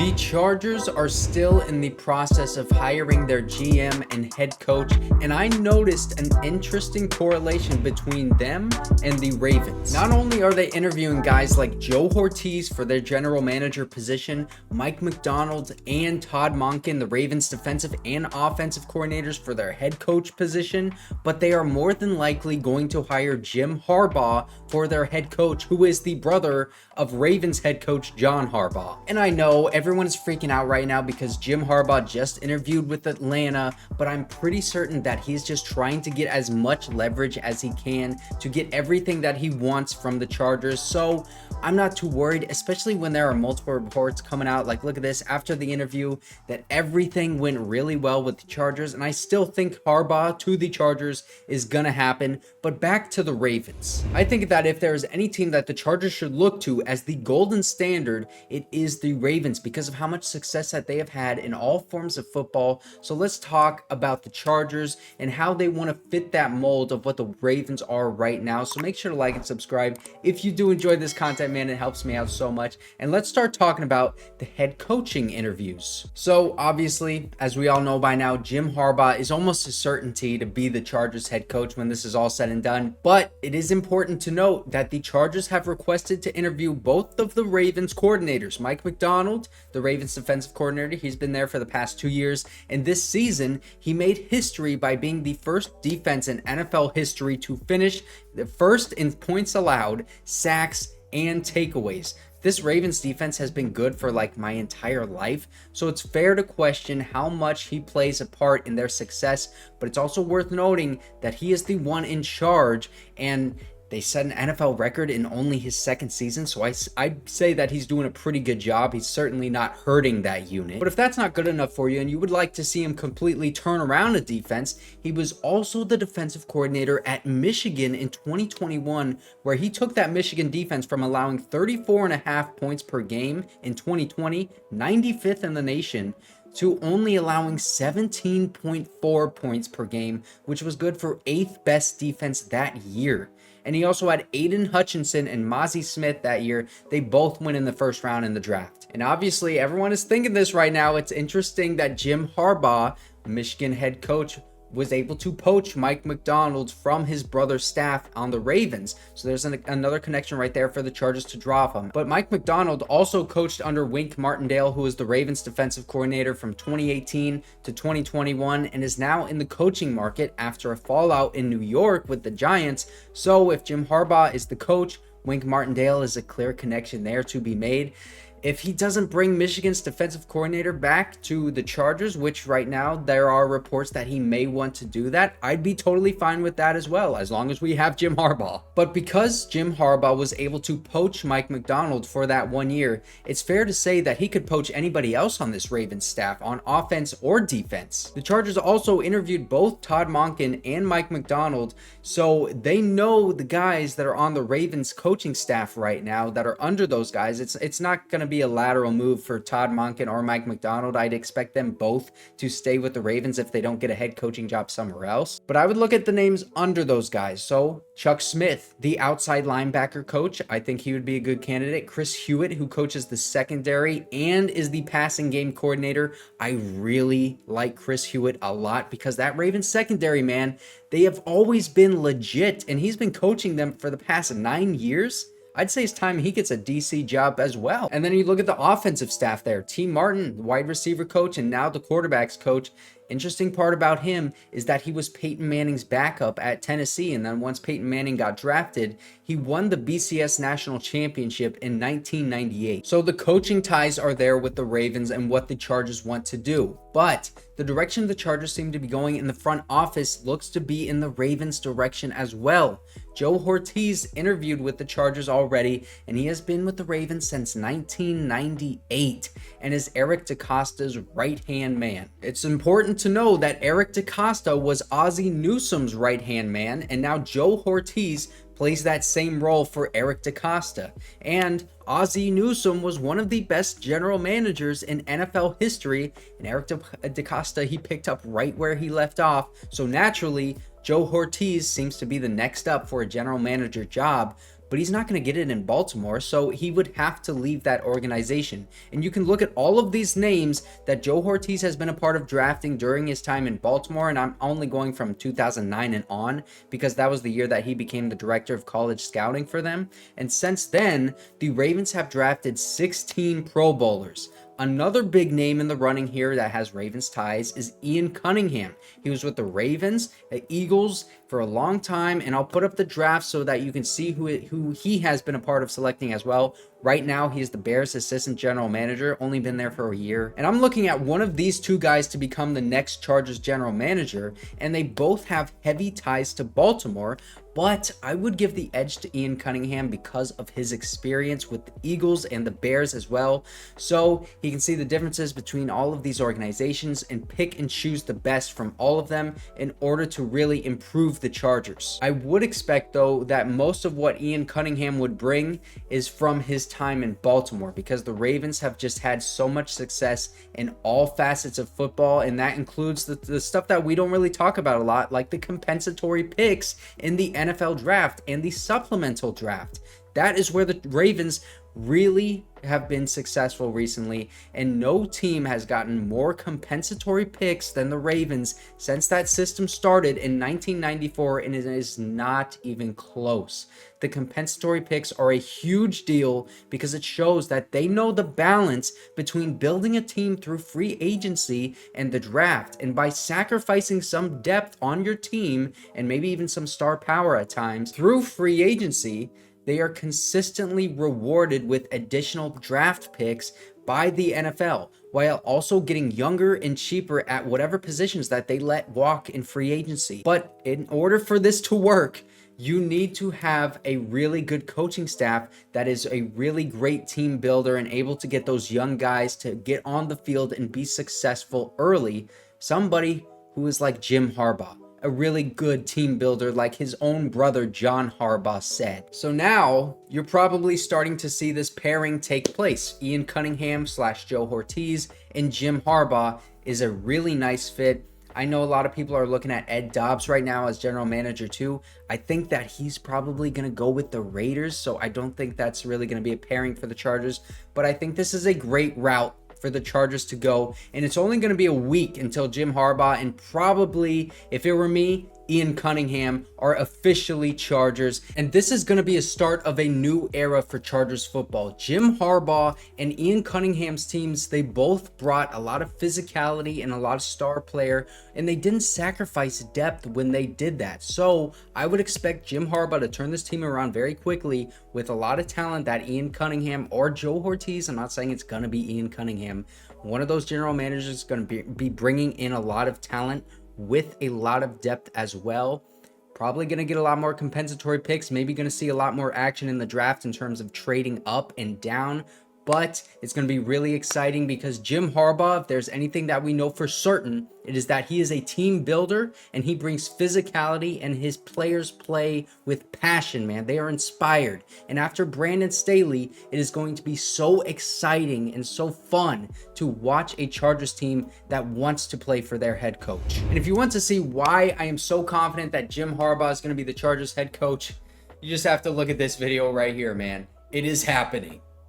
The Chargers are still in the process of hiring their GM and head coach, and I noticed an interesting correlation between them and the Ravens. Not only are they interviewing guys like Joe Hortiz for their general manager position, Mike MacDonald and Todd Monken, the Ravens defensive and offensive coordinators, for their head coach position, but they are more than likely going to hire Jim Harbaugh for their head coach, who is the brother of Ravens head coach John Harbaugh. And I know everyone is freaking out right now because Jim Harbaugh just interviewed with Atlanta, but I'm pretty certain that he's just trying to get as much leverage as he can to get everything that he wants from the Chargers. So I'm not too worried, especially when there are multiple reports coming out. Like, look at this, after the interview, that everything went really well with the Chargers, and I still think Harbaugh to the Chargers is gonna happen. But back to the Ravens. I think that if there is any team that the Chargers should look to as the golden standard, it is the Ravens, because of how much success that they have had in all forms of football. So let's talk about the Chargers and how they want to fit that mold of what the Ravens are right now. So make sure to like and subscribe if you do enjoy this content, man. It helps me out so much. And let's start talking about the head coaching interviews. So obviously, as we all know by now, Jim Harbaugh is almost a certainty to be the Chargers head coach when this is all said and done. But it is important to note that the Chargers have requested to interview both of the Ravens coordinators. Mike MacDonald, the Ravens defensive coordinator, he's been there for the past 2 years, and this season he made history by being the first defense in NFL history to finish the first in points allowed, sacks, and takeaways. This Ravens defense has been good for like my entire life, so it's fair to question how much he plays a part in their success, but it's also worth noting that he is the one in charge, and they set an NFL record in only his second season, so I'd say that he's doing a pretty good job. He's certainly not hurting that unit. But if that's not good enough for you and you would like to see him completely turn around a defense, he was also the defensive coordinator at Michigan in 2021, where he took that Michigan defense from allowing 34.5 points per game in 2020, 95th in the nation, to only allowing 17.4 points per game, which was good for 8th best defense that year. And he also had Aiden Hutchinson and Mozzie Smith that year. They both went in the first round in the draft. And obviously, everyone is thinking this right now. It's interesting that Jim Harbaugh, Michigan head coach, was able to poach Mike MacDonald from his brother's staff on the Ravens. So there's another connection right there for the Chargers to draw from. But Mike MacDonald also coached under Wink Martindale, who was the Ravens defensive coordinator from 2018 to 2021, and is now in the coaching market after a fallout in New York with the Giants. So if Jim Harbaugh is the coach, Wink Martindale is a clear connection there to be made. If he doesn't bring Michigan's defensive coordinator back to the Chargers, which right now there are reports that he may want to do that, I'd be totally fine with that as well, as long as we have Jim Harbaugh. But because Jim Harbaugh was able to poach Mike MacDonald for that 1 year, it's fair to say that he could poach anybody else on this Ravens staff on offense or defense. The Chargers also interviewed both Todd Monken and Mike MacDonald, so they know the guys that are on the Ravens coaching staff right now that are under those guys. It's not going to be a lateral move for Todd Monken or Mike MacDonald. I'd expect them both to stay with the Ravens if they don't get a head coaching job somewhere else. But I would look at the names under those guys. So Chuck Smith, the outside linebacker coach, I think he would be a good candidate. Chris Hewitt, who coaches the secondary and is the passing game coordinator. I really like Chris Hewitt a lot because that Ravens secondary, man, they have always been legit, and he's been coaching them for the past 9 years. I'd say it's time he gets a DC job as well. And then you look at the offensive staff there. T. Martin, the wide receiver coach, and now the quarterbacks coach. Interesting part about him is that he was Peyton Manning's backup at Tennessee, and then once Peyton Manning got drafted, he won the BCS National Championship in 1998. So the coaching ties are there with the Ravens and what the Chargers want to do. But the direction the Chargers seem to be going in the front office looks to be in the Ravens' direction as well. Joe Hortiz interviewed with the Chargers already, and he has been with the Ravens since 1998 and is Eric DeCosta's right-hand man. It's important to know that Eric DeCosta was Ozzie Newsome's right-hand man, and now Joe Hortiz plays that same role for Eric DeCosta. And Ozzie Newsome was one of the best general managers in NFL history, and Eric DeCosta, he picked up right where he left off. So naturally, Joe Hortiz seems to be the next up for a general manager job. but he's not going to get it in Baltimore, so he would have to leave that organization. And you can look at all of these names that Joe Hortiz has been a part of drafting during his time in Baltimore, and I'm only going from 2009 and on because that was the year that he became the director of college scouting for them. And since then, the Ravens have drafted 16 Pro Bowlers. Another big name in the running here that has Ravens ties is Ian Cunningham. He was with the Ravens, the Eagles for a long time, and I'll put up the draft so that you can see who he has been a part of selecting as well. Right now, he is the Bears assistant general manager, only been there for a year. And I'm looking at one of these two guys to become the next Chargers general manager, and they both have heavy ties to Baltimore, but I would give the edge to Ian Cunningham because of his experience with the Eagles and the Bears as well. So he can see the differences between all of these organizations and pick and choose the best from all of them in order to really improve the Chargers. I would expect, though, that most of what Ian Cunningham would bring is from his time in Baltimore, because the Ravens have just had so much success in all facets of football, and that includes the stuff that we don't really talk about a lot, like the compensatory picks in the NFL draft and the supplemental draft. That is where the Ravens really have been successful recently, and no team has gotten more compensatory picks than the Ravens since that system started in 1994, and it is not even close. The compensatory picks are a huge deal because it shows that they know the balance between building a team through free agency and the draft, and by sacrificing some depth on your team and maybe even some star power at times through free agency, they are consistently rewarded with additional draft picks by the NFL, while also getting younger and cheaper at whatever positions that they let walk in free agency. But in order for this to work, you need to have a really good coaching staff that is a really great team builder and able to get those young guys to get on the field and be successful early. Somebody who is like Jim Harbaugh, a really good team builder like his own brother John Harbaugh said. So now you're probably starting to see this pairing take place. Ian Cunningham / Joe Hortiz and Jim Harbaugh is a really nice fit. I know a lot of people are looking at Ed Dobbs right now as general manager too. I think that he's probably going to go with the Raiders, so I don't think that's really going to be a pairing for the Chargers, but I think this is a great route for the Chargers to go, and it's only going to be a week until Jim Harbaugh and probably, if it were me, Ian Cunningham are officially Chargers, and this is going to be a start of a new era for Chargers football. Jim Harbaugh and Ian Cunningham's teams, they both brought a lot of physicality and a lot of star player, and they didn't sacrifice depth when they did that. So I would expect Jim Harbaugh to turn this team around very quickly with a lot of talent that Ian Cunningham or Joe Hortiz, I'm not saying it's going to be Ian Cunningham, one of those general managers is going to be bringing in a lot of talent with a lot of depth as well. Probably going to get a lot more compensatory picks, maybe going to see a lot more action in the draft in terms of trading up and down. But it's going to be really exciting because Jim Harbaugh, if there's anything that we know for certain, it is that he is a team builder and he brings physicality, and his players play with passion, man. They are inspired. And after Brandon Staley, it is going to be so exciting and so fun to watch a Chargers team that wants to play for their head coach. And if you want to see why I am so confident that Jim Harbaugh is going to be the Chargers head coach, you just have to look at this video right here, man. It is happening.